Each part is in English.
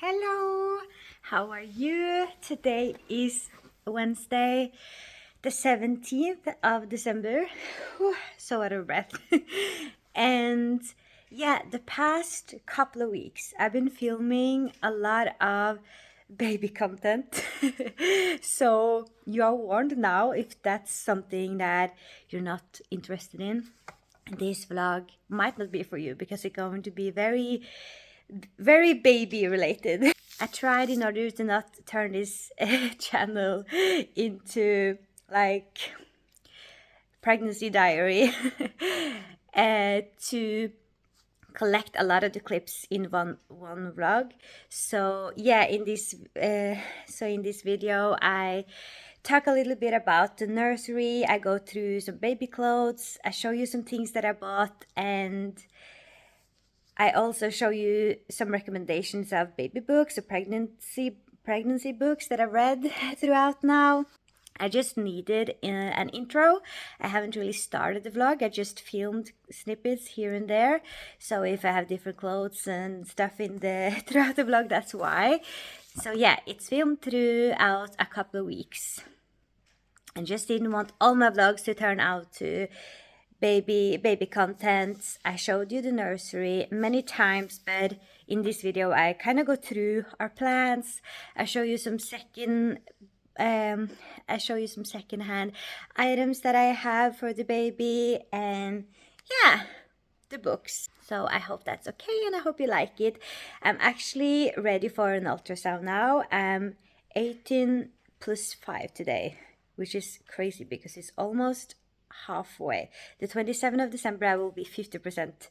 Hello, how are you? Today is Wednesday, the 17th of December. Whew, so out of breath. And yeah, the past couple of weeks, I've been filming a lot of baby content. So you are warned now if that's something that you're not interested in. This vlog might not be for you because it's going to be very baby related. I tried in order to not turn this channel into like pregnancy diary to collect a lot of the clips in one vlog. So yeah, in this video I talk a little bit about the nursery. I go through some baby clothes, I show you some things that I bought, and I also show you some recommendations of baby books or pregnancy books that I read throughout now. I just needed an intro. I haven't really started the vlog. I just filmed snippets here and there. So if I have different clothes and stuff in the throughout the vlog, that's why. So yeah, it's filmed throughout a couple of weeks. I just didn't want all my vlogs to turn out to baby content. I showed you the nursery many times, but in this video I kind of go through our plans. I show you some second-hand items that I have for the baby, and yeah, the books. So I hope that's okay, and I hope you like it. I'm actually ready for an ultrasound now. I'm 18 plus 5 today, which is crazy because it's almost halfway. The 27th of December I will be 50%.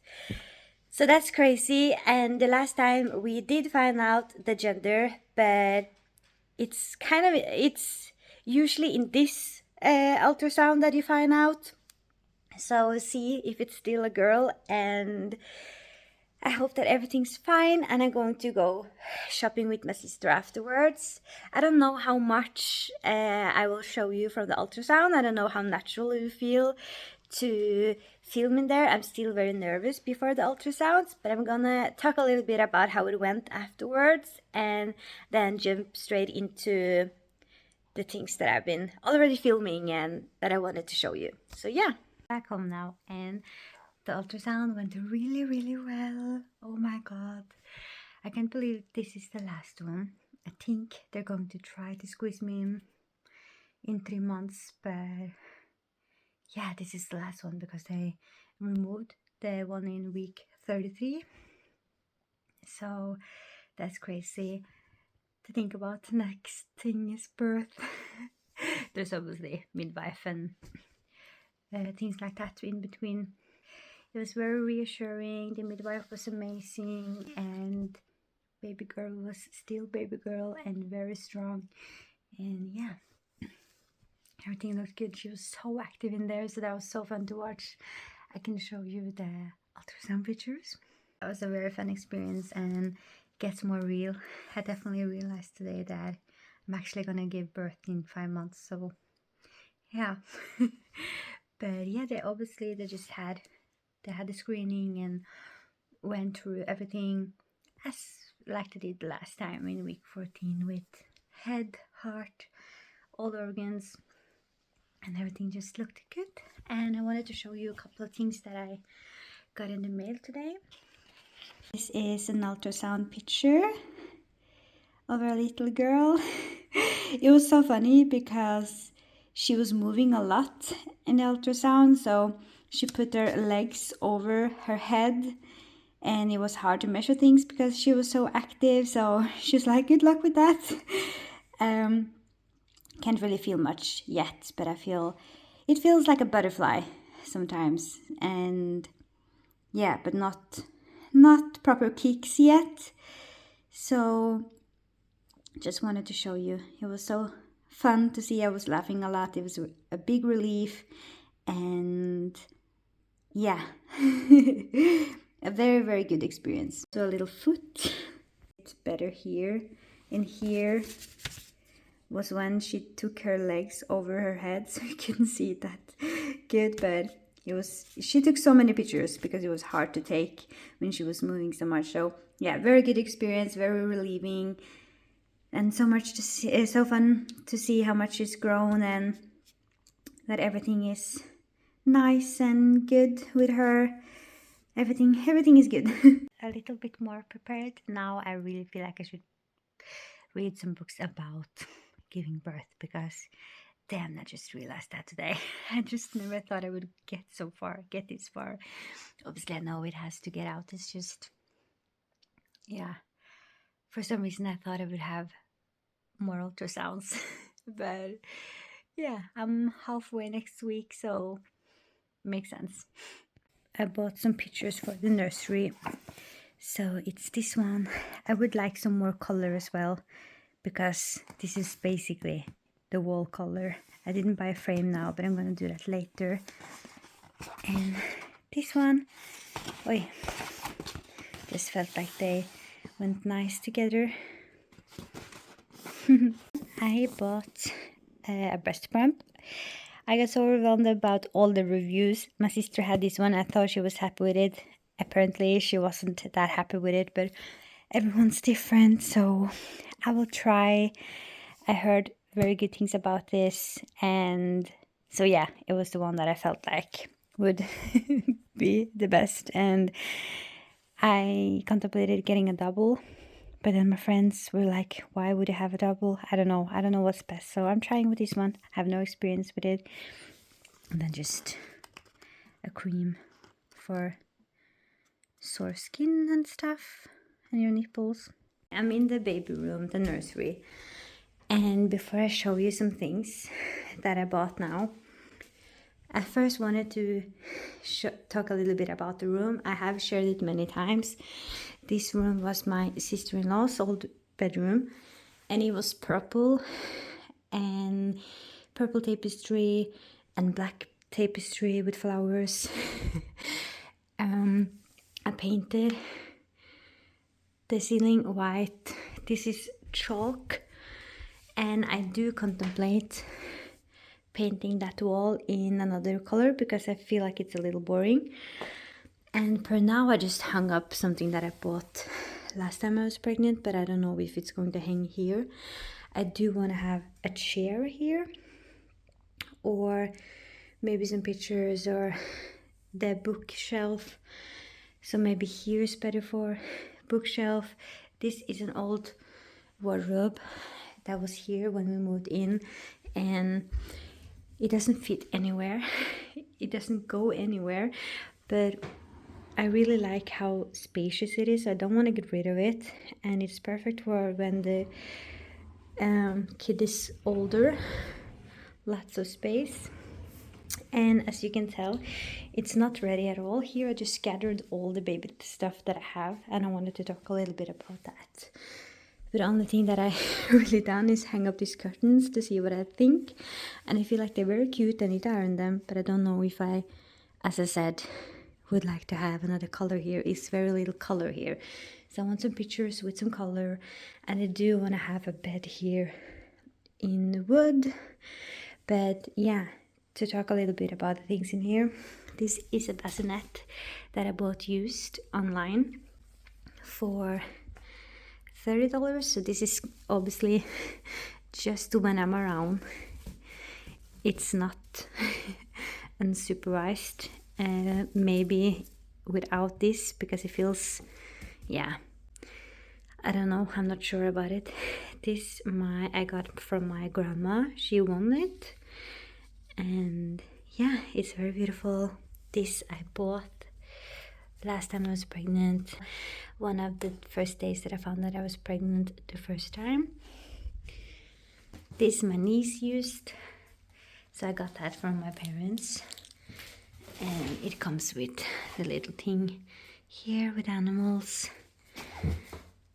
So that's crazy. And the last time we did find out the gender, but it's usually in this ultrasound that you find out. So see if it's still a girl, and I hope that everything's fine, and I'm going to go shopping with my sister afterwards. I don't know how much I will show you from the ultrasound. I don't know how natural it will feel to film in there. I'm still very nervous before the ultrasounds, but I'm gonna talk a little bit about how it went afterwards and then jump straight into the things that I've been already filming and that I wanted to show you. So yeah, back home now, and the ultrasound went really well. Oh my god, I can't believe this is the last one. I think they're going to try to squeeze me in 3 months, but yeah, this is the last one because they removed the one in week 33. So that's crazy to think about. The next thing is birth. There's obviously midwife and things like that in between. It was very reassuring. The midwife was amazing, and baby girl was still baby girl and very strong. And yeah, everything looked good. She was so active in there, so that was so fun to watch. I can show you the ultrasound pictures. That was a very fun experience and gets more real. I definitely realized today that I'm actually gonna give birth in 5 months, so yeah. But yeah, they just had the screening and went through everything as like they did the last time in week 14 with head, heart, all organs, and everything just looked good. And I wanted to show you a couple of things that I got in the mail today. This is an ultrasound picture of our little girl. It was so funny because she was moving a lot in the ultrasound, so she put her legs over her head, and it was hard to measure things because she was so active. So she's like, good luck with that. Can't really feel much yet, but it feels like a butterfly sometimes, and yeah, but not proper kicks yet. So just wanted to show you. It was so fun to see. I was laughing a lot. It was a big relief, and yeah, a very good experience. So a little foot. It's better here. And here was when she took her legs over her head, so you couldn't see that good, but she took so many pictures because it was hard to take when she was moving so much. So yeah, very good experience, very relieving, and so much to see. It's so fun to see how much it's grown and that everything is nice and good with her. Everything is good. A little bit more prepared now. I really feel like I should read some books about giving birth, because damn, I just realized that today. I just never thought I would get this far. Obviously, I know it has to get out. It's just, yeah, for some reason I thought I would have more ultrasounds. But yeah, I'm halfway next week, so makes sense. I bought some pictures for the nursery. So it's this one. I would like some more color as well, because this is basically the wall color. I didn't buy a frame now, but I'm gonna do that later. And this one, oi, just felt like they went nice together. I bought a breast pump. I got so overwhelmed about all the reviews. My sister had this one. I thought she was happy with it. Apparently she wasn't that happy with it, but everyone's different, so I will try. I heard very good things about this, and so yeah, it was the one that I felt like would be the best. And I contemplated getting a double, but then my friends were like, why would you have a double? I don't know what's best, so I'm trying with this one. I have no experience with it. And then just a cream for sore skin and stuff, and your nipples. I'm in the baby room, the nursery, and before I show you some things that I bought now, I first wanted to talk a little bit about the room. I have shared it many times. This room was my sister-in-law's old bedroom, and it was purple tapestry and black tapestry with flowers. I painted the ceiling white. This is chalk, and I do contemplate painting that wall in another color because I feel like it's a little boring. And per now I just hung up something that I bought last time I was pregnant, but I don't know if it's going to hang here. I do want to have a chair here, or maybe some pictures, or the bookshelf. So maybe here is better for bookshelf. This is an old wardrobe that was here when we moved in, and it doesn't fit anywhere. It doesn't go anywhere, but I really like how spacious it is. I don't want to get rid of it, and it's perfect for when the kid is older. Lots of space. And as you can tell, it's not ready at all. Here I just scattered all the baby stuff that I have, and I wanted to talk a little bit about that. But the only thing that I really done is hang up these curtains to see what I think. And I feel like they're very cute. I need to iron them, but I don't know if I, as I said, would like to have another color here. It's very little color here. So I want some pictures with some color. And I do want to have a bed here in wood. But yeah, to talk a little bit about the things in here. This is a bassinet that I bought used online for $30. So this is obviously just when I'm around. It's not unsupervised. Maybe without this, because it feels, yeah, I don't know, I'm not sure about it. This I got from my grandma. She won it, and yeah, it's very beautiful. This I bought last time I was pregnant. One of the first days that I found that I was pregnant the first time. This my niece used, so I got that from my parents. And it comes with the little thing here with animals.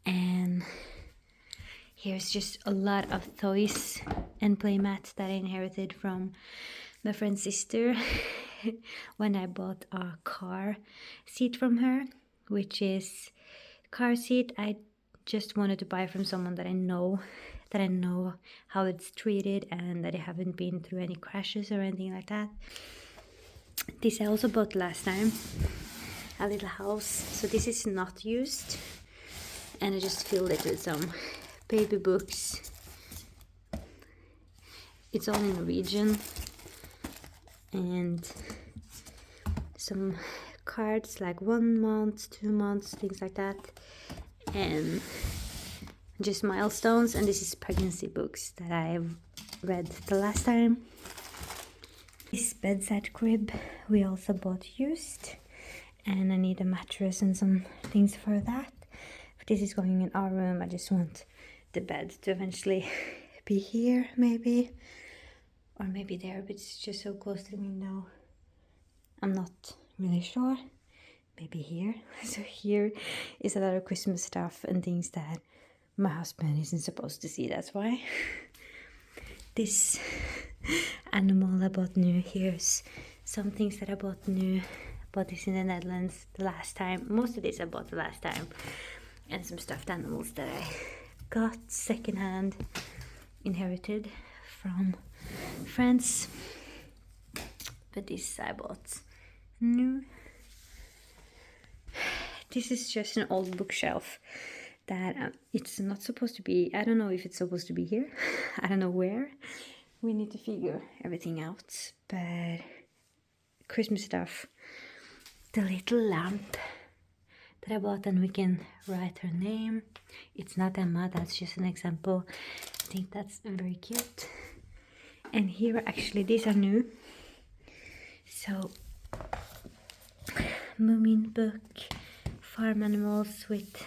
And here's just a lot of toys and playmats that I inherited from my friend's sister when I bought a car seat from her, which is car seat I just wanted to buy from someone that I know how it's treated and that I haven't been through any crashes or anything like that. This I also bought last time, a little house. So this is not used. and I just filled it with some baby books. It's all in Norwegian, and some cards like 1 month, 2 months, things like that, and just milestones. And this is pregnancy books that I've read the last time. This bedside crib we also bought used, and I need a mattress and some things for that. But this is going in our room. I just want the bed to eventually be here, maybe, or maybe there, but it's just so close to the window. I'm not really sure. Maybe here. So here is a lot of Christmas stuff and things that my husband isn't supposed to see, that's why. This animal I bought new. Here's some things that I bought new. Bought this in the Netherlands the last time. Most of this I bought the last time. And some stuffed animals that I got secondhand, inherited from friends. But this I bought new. This is just an old bookshelf that it's not supposed to be. I don't know if it's supposed to be here. I don't know where. We need to figure everything out. But Christmas stuff. The little lamp that I bought, and we can write her name. It's not Emma, that's just an example. I think that's very cute. And here, actually, these are new. So, Moomin book, farm animals with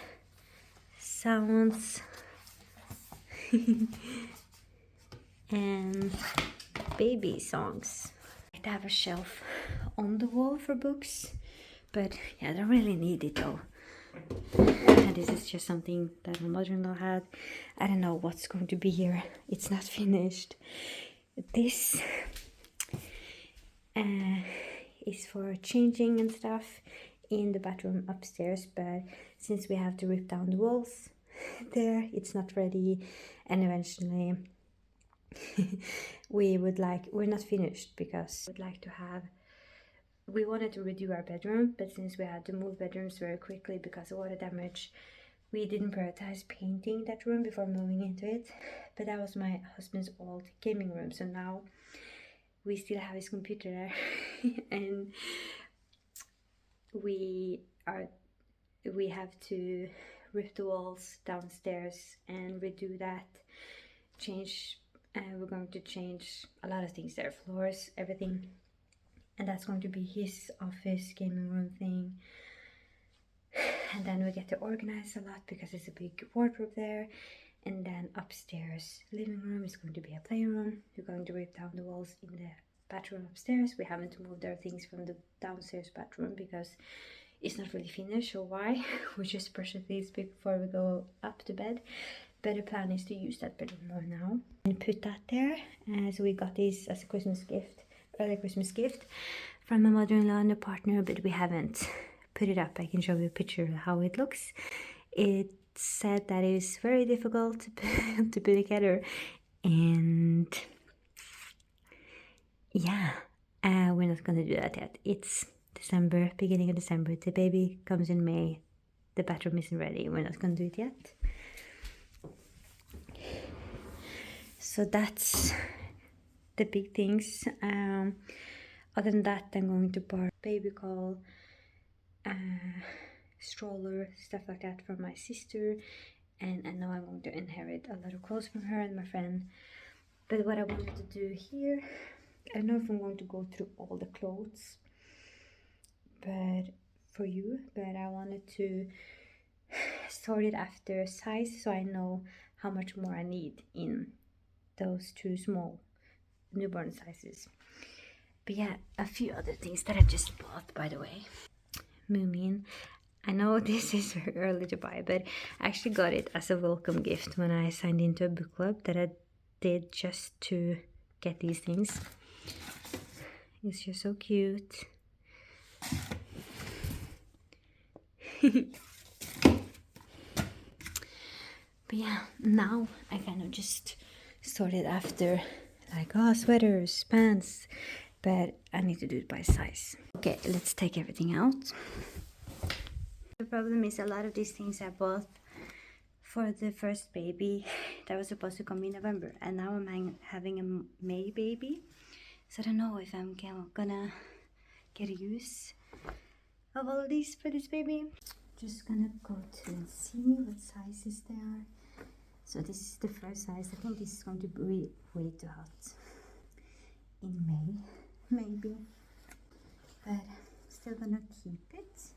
sounds, and baby songs. I like to have a shelf on the wall for books, but yeah, I don't really need it though. And this is just something that my mother-in-law had. I don't know what's going to be here. It's not finished. This is for changing and stuff in the bathroom upstairs, but since we have to rip down the walls there, it's not ready, and eventually we're not finished because we wanted to redo our bedroom, but since we had to move bedrooms very quickly because of water damage, we didn't prioritize painting that room before moving into it. But that was my husband's old gaming room, so now we still have his computer there and we have to rip the walls downstairs and redo that, we're going to change a lot of things there, floors, everything, and that's going to be his office gaming room thing. And then we get to organize a lot because there's a big wardrobe there. And then upstairs living room is going to be a playroom. We're going to rip down the walls in the bathroom upstairs. We haven't moved our things from the downstairs bathroom because it's not really finished. So why? We just brush the things before we go up to bed. But the plan is to use that bedroom more now and put that there. So we got this as a Christmas gift, early Christmas gift from my mother-in-law and a partner, but we haven't put it up. I can show you a picture of how it looks. It said that it is very difficult to put together, and yeah, we're not gonna do that yet. It's December, beginning of December. The baby comes in May. The bathroom isn't ready. We're not gonna do it yet. So that's the big things. Other than that, I'm going to buy baby call, stroller, stuff like that from my sister, and I know I'm going to inherit a lot of clothes from her and my friend. But what I wanted to do here, I don't know if I'm going to go through all the clothes but I wanted to sort it after size so I know how much more I need in those two small newborn sizes. But yeah, a few other things that I just bought, by the way. Moomin. I know this is very early to buy, but I actually got it as a welcome gift when I signed into a book club that I did just to get these things. It's just so cute. But yeah, now I kind of just sorted after, like, oh, sweaters, pants, but I need to do it by size. Okay, let's take everything out. The problem is a lot of these things I bought for the first baby that was supposed to come in November, and now I'm having a May baby. So I don't know if I'm gonna get use of all these for this baby. Just gonna go to and see what sizes they are. So this is the first size. I think this is going to be way too hot in May, maybe, but still gonna keep it.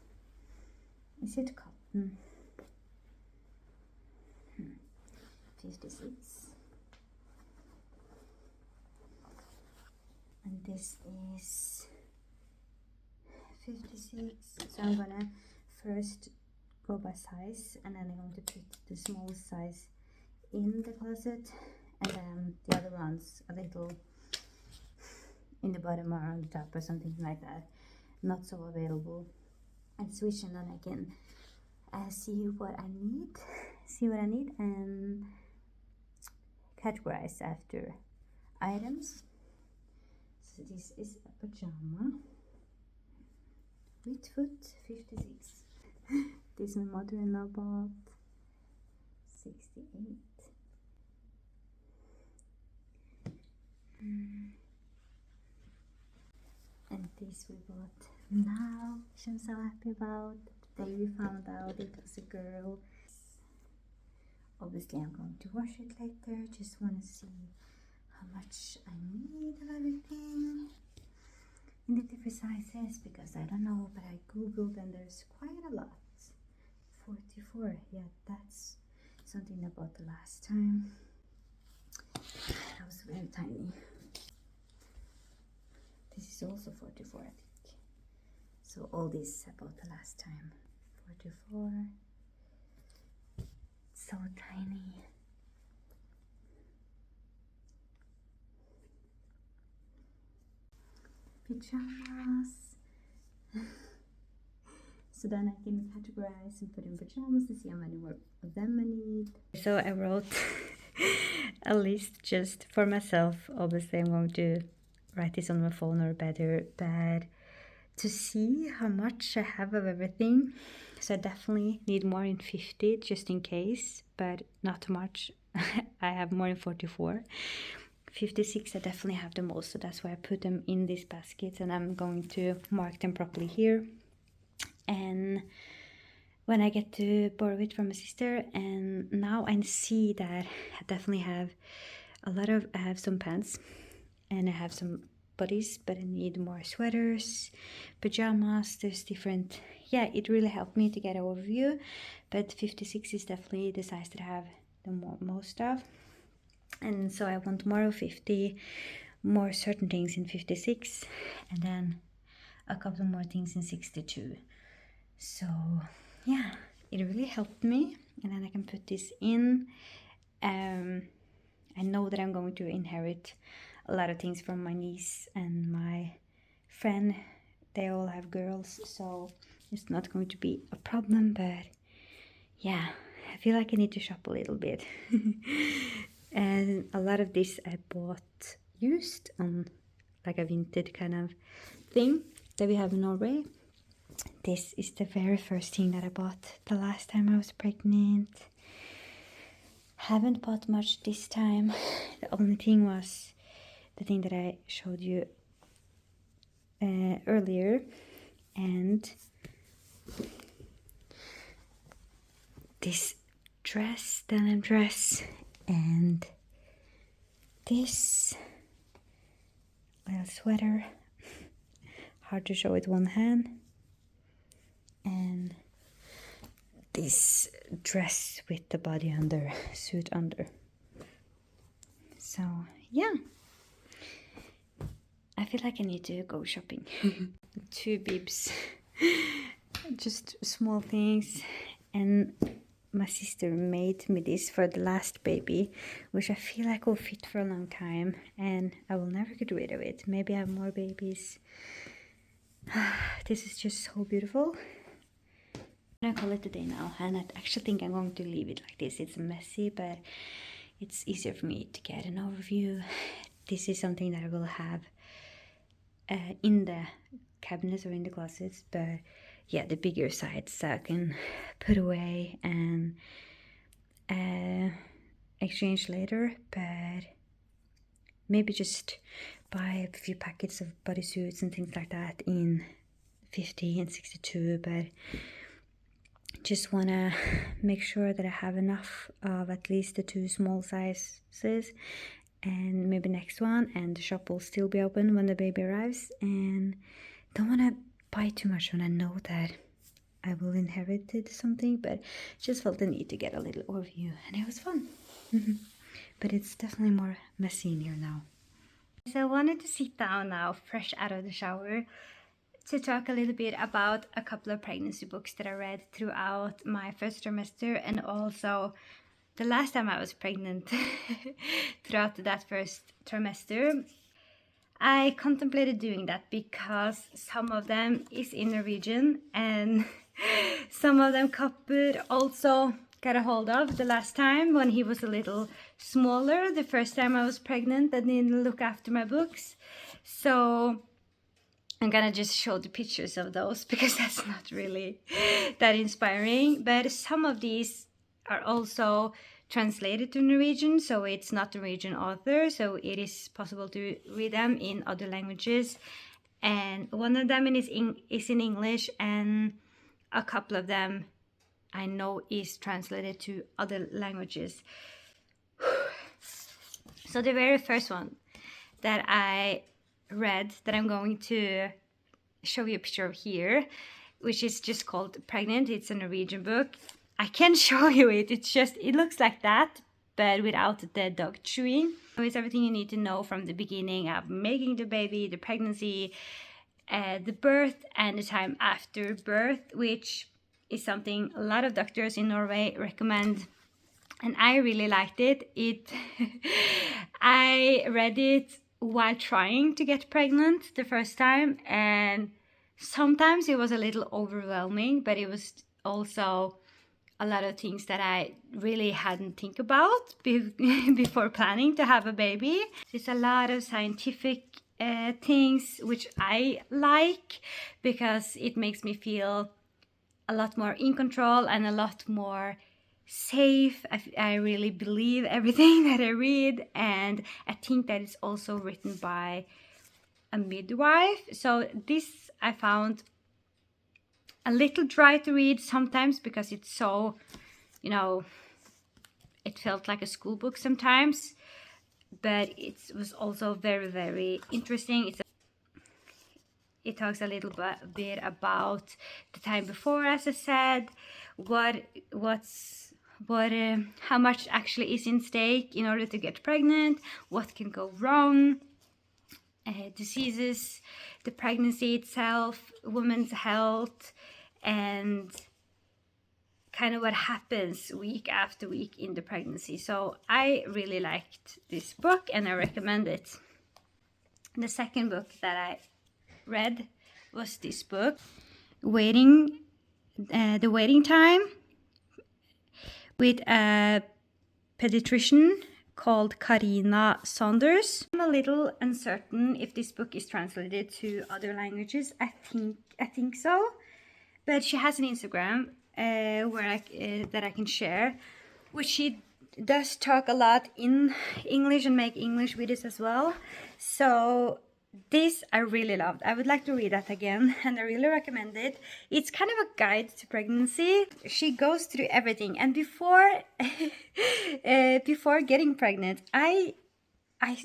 Is it cotton? 56. And this is 56. So I'm gonna first go by size, and then I'm going to put the smallest size in the closet, and then the other ones a little in the bottom or on the top or something like that, not so available, and switch, and then I can see what I need and categorize after items. So this is a pajama with foot, 56. This my mother-in-law bought, 68. And this we bought now, which I'm so happy about. The day we found out it was a girl. Obviously I'm going to wash it later. Just want to see how much I need of everything in the different sizes, because I don't know, but I googled and there's quite a lot. 44, yeah, that's something I bought the last time. That was very tiny. This is also 44, I think. So all this I bought the last time. 44. So tiny. Pajamas. So then I can categorize and put in pajamas to see how many more of them I need. So I wrote a list just for myself. Obviously I'm going to write this on my phone or better, but to see how much I have of everything. So I definitely need more than 50 just in case, but not too much. I have more than 44. 56 I definitely have the most, so that's why I put them in this basket, and I'm going to mark them properly here. And when I get to borrow it from my sister, and now I see that I definitely have I have some pants and I have some bodies, but I need more sweaters, pajamas, there's different, yeah, it really helped me to get an overview, but 56 is definitely the size that I have the most of. And so I want more of 50, more certain things in 56, and then a couple more things in 62. So yeah, it really helped me, and then I can put this in. I know that I'm going to inherit a lot of things from my niece and my friend. They all have girls, so it's not going to be a problem, but yeah, I feel like I need to shop a little bit. And a lot of this I bought used on like a vintage kind of thing that we have in Norway. This is the very first thing that I bought the last time I was pregnant. Haven't bought much this time. The only thing was the thing that I showed you earlier, and this dress, denim dress, and this little sweater, hard to show with one hand, and this dress with the body under, suit under. So yeah, I feel like I need to go shopping. 2 bibs, just small things. And my sister made me this for the last baby, which I feel like will fit for a long time, and I will never get rid of it. Maybe I have more babies. This is just so beautiful. I'm gonna call it a day now, and I actually think I'm going to leave it like this. It's messy, but it's easier for me to get an overview. This is something that I will have in the cabinets or in the closets, but yeah, the bigger sides that I can put away and exchange later, but maybe just buy a few packets of bodysuits and things like that in 50 and 62, but just want to make sure that I have enough of at least the 2 small sizes and maybe next one, and the shop will still be open when the baby arrives, and don't want to buy too much when I know that I will inherit something, but just felt the need to get a little overview, and it was fun. But it's definitely more messy in here now. So I wanted to sit down now, fresh out of the shower, to talk a little bit about a couple of pregnancy books that I read throughout my first trimester, and also the last time I was pregnant throughout that first trimester. I contemplated doing that because some of them is in Norwegian and some of them Kapur also got a hold of the last time when he was a little smaller, the first time I was pregnant and didn't look after my books. So I'm gonna just show the pictures of those because that's not really that inspiring. But some of these are also translated to Norwegian, so it's not Norwegian author, so it is possible to read them in other languages. And one of them is in English, and a couple of them I know is translated to other languages. So the very first one that I read, that I'm going to show you a picture of here, which is just called Pregnant. It's a Norwegian book. I can show you it. It looks like that, but without the dog chewing. It's everything you need to know from the beginning of making the baby, the pregnancy, the birth, and the time after birth, which is something a lot of doctors in Norway recommend. And I really liked it. I read it while trying to get pregnant the first time, and sometimes it was a little overwhelming, but it was also a lot of things that I really hadn't think about before planning to have a baby. There's a lot of scientific things which I like because it makes me feel a lot more in control and a lot more safe. I really believe everything that I read, and I think that it's also written by a midwife. So this I found a little dry to read sometimes because it's so, it felt like a school book sometimes, but it was also very, very interesting. It talks a little bit about the time before, as I said, how much actually is in stake in order to get pregnant, what can go wrong, diseases, the pregnancy itself, women's health, and kind of what happens week after week in the pregnancy. So I really liked this book and I recommend it. The second book that I read was this book, The Waiting Time, with a pediatrician called Karina Saunders. I'm a little uncertain if this book is translated to other languages. I think so, but she has an Instagram that I can share, which she does talk a lot in English and make English videos as well. So this I really loved. I would like to read that again, and I really recommend it. It's kind of a guide to pregnancy. She goes through everything, and before getting pregnant, I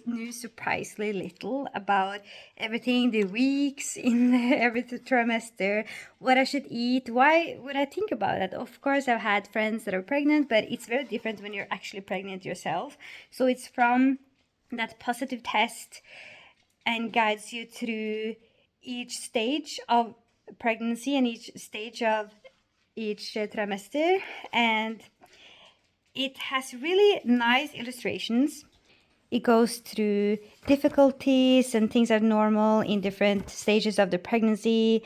knew surprisingly little about everything, the weeks in every trimester, what I should eat, why would I think about it. Of course, I've had friends that are pregnant, but it's very different when you're actually pregnant yourself. So it's from that positive test and guides you through each stage of pregnancy and each stage of each trimester. And it has really nice illustrations. It goes through difficulties and things that are normal in different stages of the pregnancy.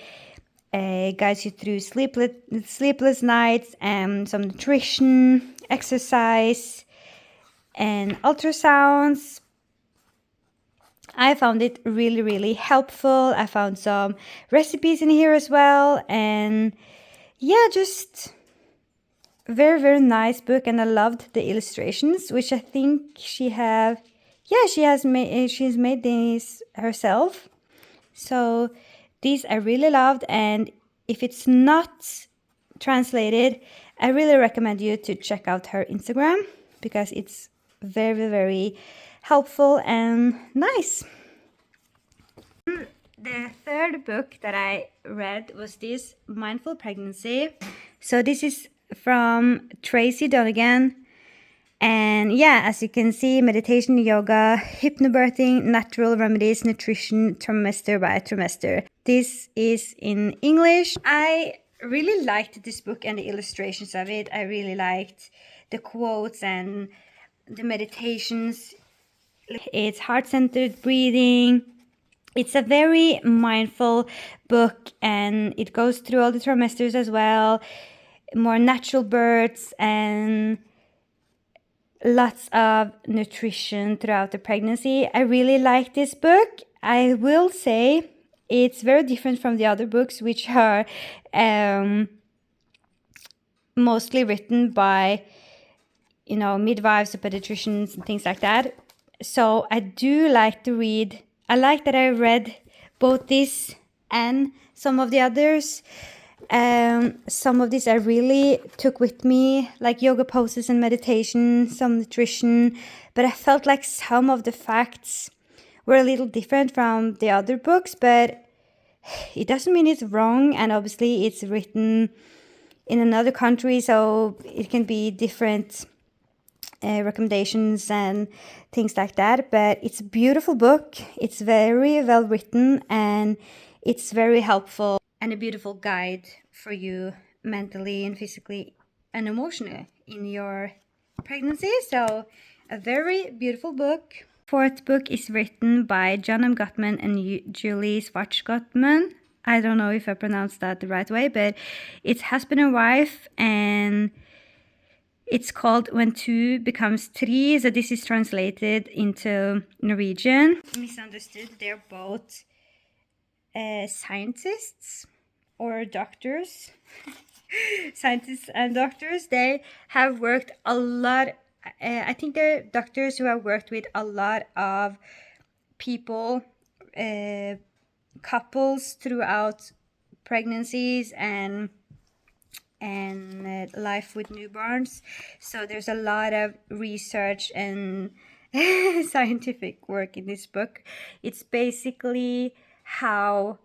Guides you through sleepless nights and some nutrition, exercise, and ultrasounds. I found it really, really helpful. I found some recipes in here as well. And yeah, just very, very nice book, and I loved the illustrations, which I think she's made these herself. So these I really loved, and if it's not translated, I really recommend you to check out her Instagram because it's very, very helpful and nice. The third book that I read was this Mindful Pregnancy. So this is from Tracy Donegan. And yeah, as you can see, meditation, yoga, hypnobirthing, natural remedies, nutrition, trimester by trimester. This is in English. I really liked this book and the illustrations of it. I really liked the quotes and the meditations. It's heart-centered breathing. It's a very mindful book, and it goes through all the trimesters as well, more natural births, and lots of nutrition throughout the pregnancy. I really like this book. I will say it's very different from the other books, which are mostly written by, midwives or pediatricians and things like that. So I do like to read. I like that I read both this and some of the others. Some of these I really took with me, like yoga poses and meditation, some nutrition, but I felt like some of the facts were a little different from the other books, but it doesn't mean it's wrong, and obviously it's written in another country, so it can be different recommendations and things like that, but it's a beautiful book. It's very well written, and it's very helpful and a beautiful guide for you mentally and physically and emotionally in your pregnancy. So a very beautiful book. Fourth book is written by John M. Gottman and Julie Schwartz-Gottman. I don't know if I pronounced that the right way, but it's husband and wife, and it's called When Two Becomes Three. So this is translated into Norwegian. Misunderstood. They're both scientists or doctors. Scientists and doctors. They have worked a lot. I think they're doctors who have worked with a lot of people, couples throughout pregnancies and life with newborns. So there's a lot of research and scientific work in this book. It's basically how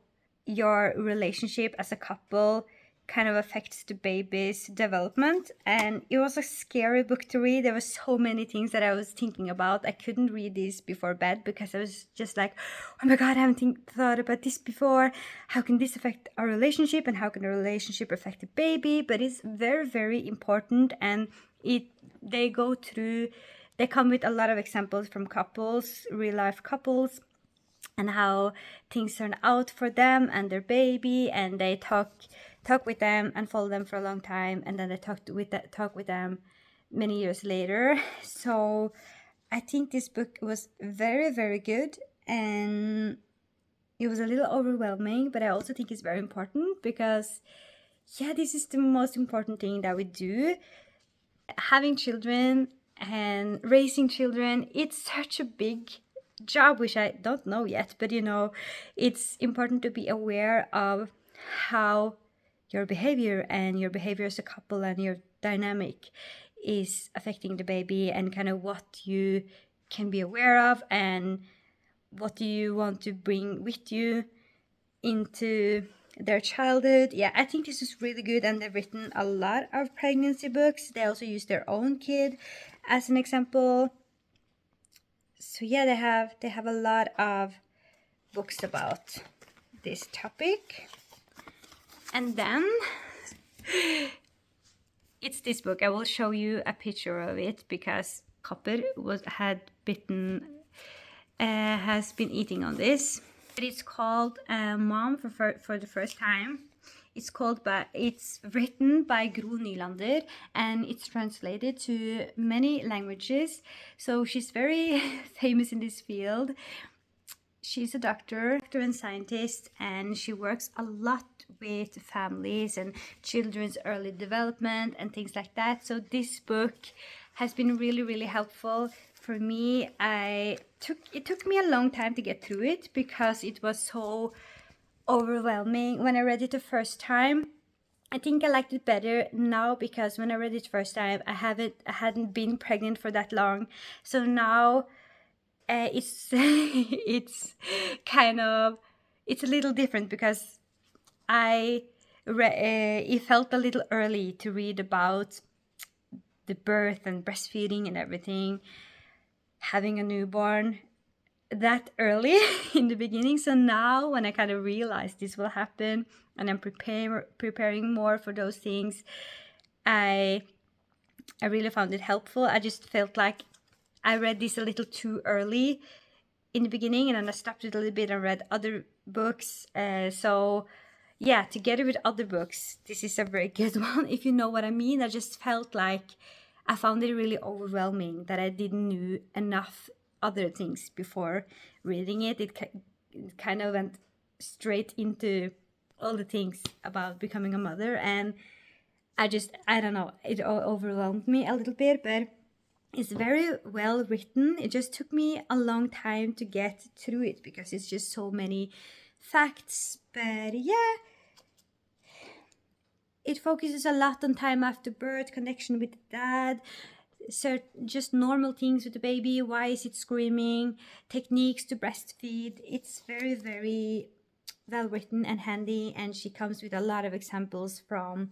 your relationship as a couple kind of affects the baby's development. And it was a scary book to read. There were so many things that I was thinking about. I couldn't read this before bed because I was just like, oh my god, I haven't thought about this before. How can this affect our relationship, and how can the relationship affect the baby? But it's very, very important, and they come with a lot of examples from couples, real life couples, and how things turn out for them and their baby, and they talk with them and follow them for a long time, and then they talk with them many years later. So I think this book was very, very good, and it was a little overwhelming, but I also think it's very important because this is the most important thing that we do. Having children and raising children, it's such a big job, which I don't know yet, but it's important to be aware of how your behavior as a couple and your dynamic is affecting the baby, and kind of what you can be aware of and what do you want to bring with you into their childhood. Yeah, I think this is really good, and they've written a lot of pregnancy books. They also use their own kid as an example. So yeah, they have a lot of books about this topic. And then it's this book. I will show you a picture of it because Copper has been eating on this. It's called Mom for the First Time. It's written by Gro Nylander, and it's translated to many languages. So she's very famous in this field. she's a doctor and scientist, and she works a lot with families and children's early development and things like that. So this book has been really, really helpful for me. It took me a long time to get through it because it was so overwhelming when I read it the first time. I think I liked it better now because when I read it first time, I hadn't been pregnant for that long. So now it's it's kind of it's a little different because it felt a little early to read about the birth and breastfeeding and everything, having a newborn that early in the beginning. So now when I kind of realized this will happen and I'm preparing more for those things, I really found it helpful. I just felt like I read this a little too early in the beginning, and then I stopped it a little bit and read other books. So yeah, together with other books, this is a very good one, if you know what I mean. I just felt like I found it really overwhelming that I didn't know enough other things before reading it. It kind of went straight into all the things about becoming a mother, and I don't know, it overwhelmed me a little bit, but it's very well written. It just took me a long time to get through it because it's just so many facts. But yeah, it focuses a lot on time after birth, connection with the dad, so just normal things with the baby. Why is it screaming? Techniques to breastfeed. It's very, very well written and handy, and she comes with a lot of examples from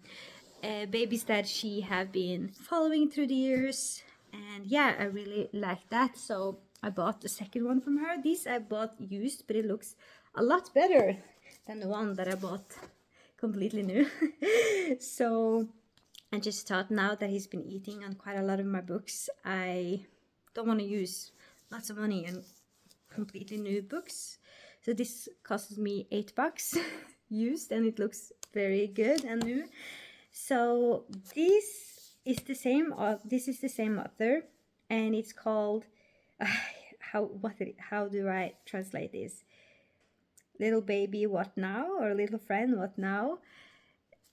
babies that she have been following through the years. And yeah, I really like that. So I bought the second one from her. This I bought used, but it looks a lot better than the one that I bought completely new. So I just thought, now that he's been eating on quite a lot of my books, I don't want to use lots of money on completely new books. So this costs me $8 used, and it looks very good and new. So this is the same author, and it's called how do I translate this? Little Baby What Now, or Little Friend What Now?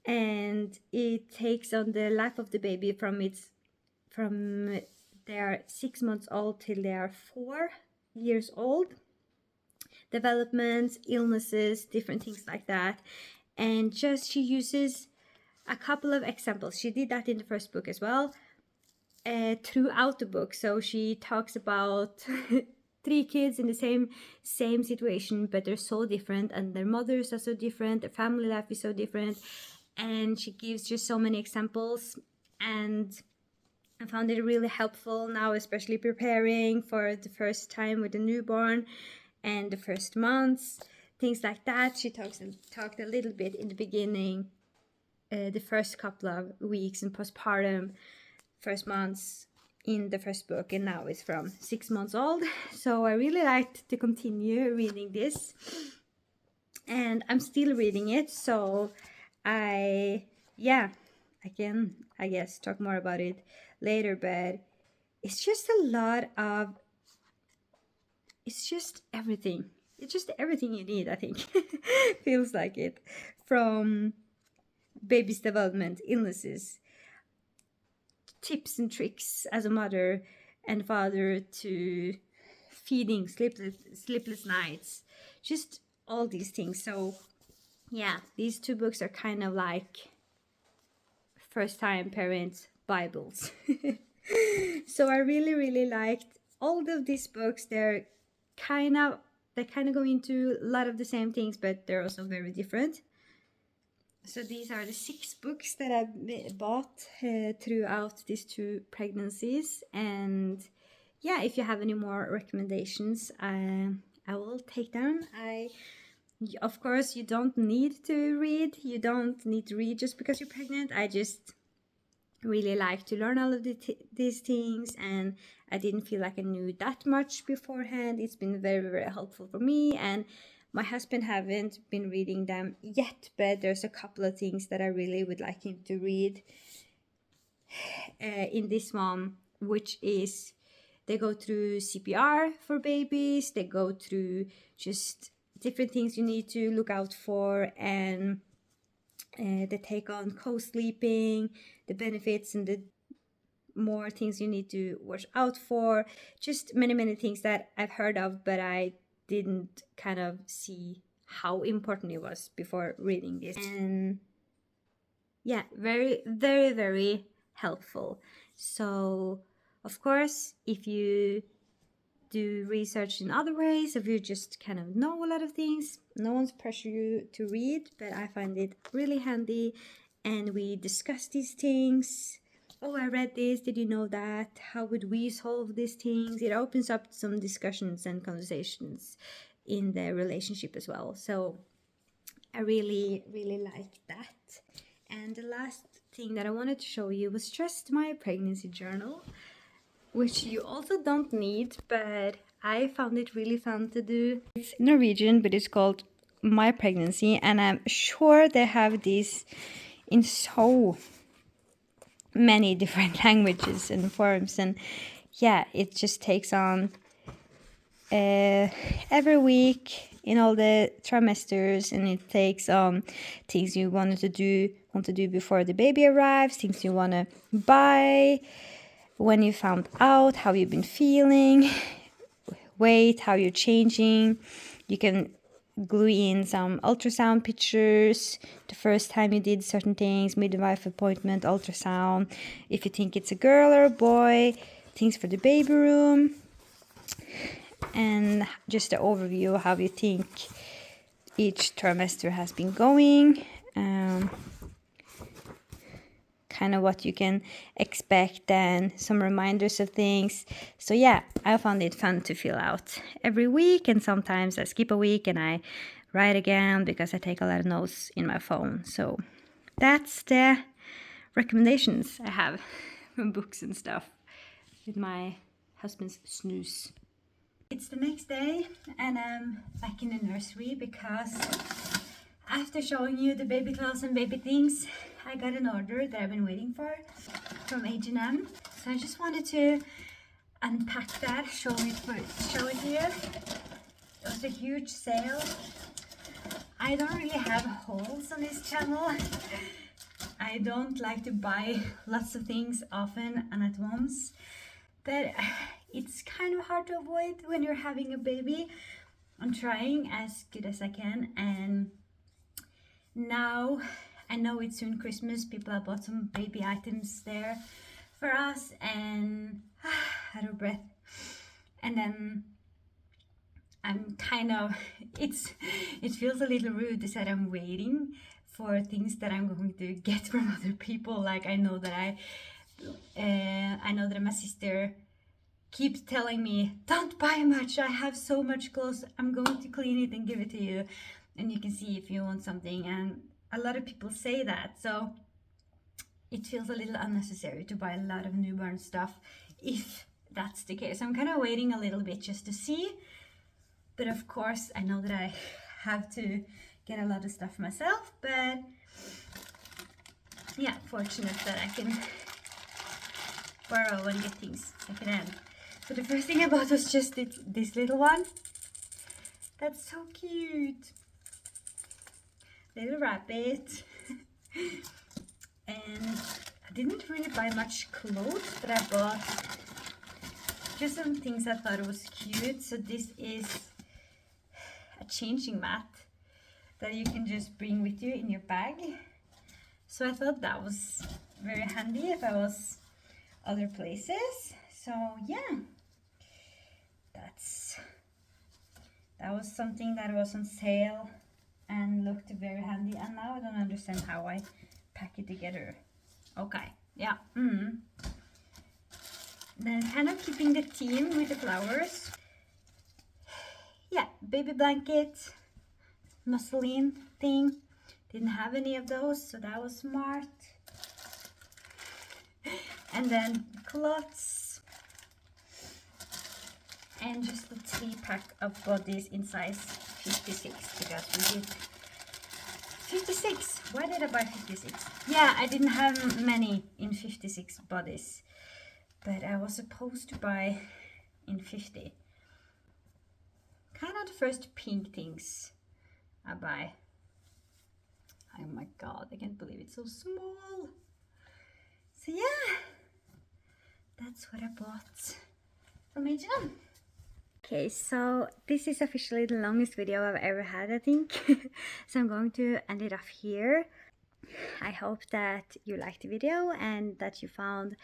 And it takes on the life of the baby from they are 6 months old till they are 4 years old. Developments, illnesses, different things like that. And just she uses a couple of examples. She did that in the first book as well, throughout the book. So she talks about 3 kids in the same situation, but they're so different, and their mothers are so different, their family life is so different, and she gives just so many examples. And I found it really helpful now, especially preparing for the first time with the newborn and the first months, things like that. She talked a little bit in the beginning, the first couple of weeks in postpartum, first months in the first book, and now it's from 6 months old. So I really liked to continue reading this, and I'm still reading it. So I can, I guess, talk more about it later, but it's just everything. It's just everything you need, I think. Feels like it. From baby's development, illnesses, tips and tricks as a mother and father, to feeding, sleepless nights, just all these things. So yeah, these 2 books are kind of like first time parents Bibles. So I really, really liked all of these books. They kind of go into a lot of the same things, but they're also very different. So these are the 6 books that I bought throughout these 2 pregnancies. And yeah, if you have any more recommendations, I will take them. Of course, you don't need to read. You don't need to read just because you're pregnant. I just really like to learn all of these things, and I didn't feel like I knew that much beforehand. It's been very, very helpful for me, and my husband haven't been reading them yet, but there's a couple of things that I really would like him to read in this one, which is They go through CPR for babies. They go through just different things you need to look out for, and they take on co-sleeping, the benefits and the more things you need to watch out for. Just many things that I've heard of, but I didn't kind of see how important it was before reading this. And yeah, very helpful. So of course, if you do research in other ways, if you just kind of know a lot of things, no one's pressure you to read, but I find it really handy. And we discuss these things. Oh, I read this, did you know that? How would we solve these things? It opens up some discussions and conversations in the relationship as well. So I really like that. And the last thing that I wanted to show you was just my pregnancy journal, which you also don't need, but I found it really fun to do. It's Norwegian, but it's called My Pregnancy, and I'm sure they have this in so many different languages and forms. And yeah, it just takes on every week in all the trimesters, and it takes things you want to do before the baby arrives, things you want to buy, when you found out, how you've been feeling, weight, how you're changing. You can glue in some ultrasound pictures, the first time you did certain things, midwife appointment, ultrasound, if you think it's a girl or a boy, things for the baby room, and just an overview of how you think each trimester has been going. Kind of what you can expect and some reminders of things. So yeah, I found it fun to fill out every week, and sometimes I skip a week and I write again because I take a lot of notes in my phone. So that's the recommendations I have from books and stuff with my husband's snooze. It's the next day and I'm back in the nursery because after showing you the baby clothes and baby things, I got an order that I've been waiting for from H&M. So I just wanted to unpack that, show it here. It was a huge sale. I don't really have hauls on this channel. I don't like to buy lots of things often and at once, but it's kind of hard to avoid when you're having a baby. I'm trying as good as I can, and now I know it's soon Christmas. People have bought some baby items there for us, and out of breath. And then I'm kind of, it feels a little rude to say I'm waiting for things that I'm going to get from other people. Like I know that my sister keeps telling me, don't buy much, I have so much clothes, I'm going to clean it and give it to you, and you can see if you want something. And a lot of people say that, so it feels a little unnecessary to buy a lot of newborn stuff if that's the case. I'm kind of waiting a little bit just to see, but of course I know that I have to get a lot of stuff myself, but yeah, fortunate that I can borrow and get things secondhand. So the first thing I bought was just this little one. That's so cute. Little rabbit. And I didn't really buy much clothes, but I bought just some things I thought was cute. So this is a changing mat that you can just bring with you in your bag. So I thought that was very handy if I was other places. So yeah, that was something that was on sale and looked very handy, and now I don't understand how I pack it together. Okay, yeah. Then kind of keeping the theme with the flowers. Yeah, baby blanket, muslin thing. Didn't have any of those, so that was smart. And then cloths. And just a 3-pack of bodies in size 56 because we did 56. Why did I buy 56? Yeah, I didn't have many in 56 bodies, but I was supposed to buy in 50. Kind of the first pink things I buy. Oh my god, I can't believe it's so small. So yeah, that's what I bought from H&M. Okay, so this is officially the longest video I've ever had, I think. So I'm going to end it off here. I hope that you liked the video and that you found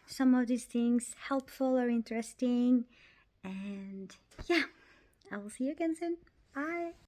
some of these things helpful or interesting. And yeah, I will see you again soon. Bye!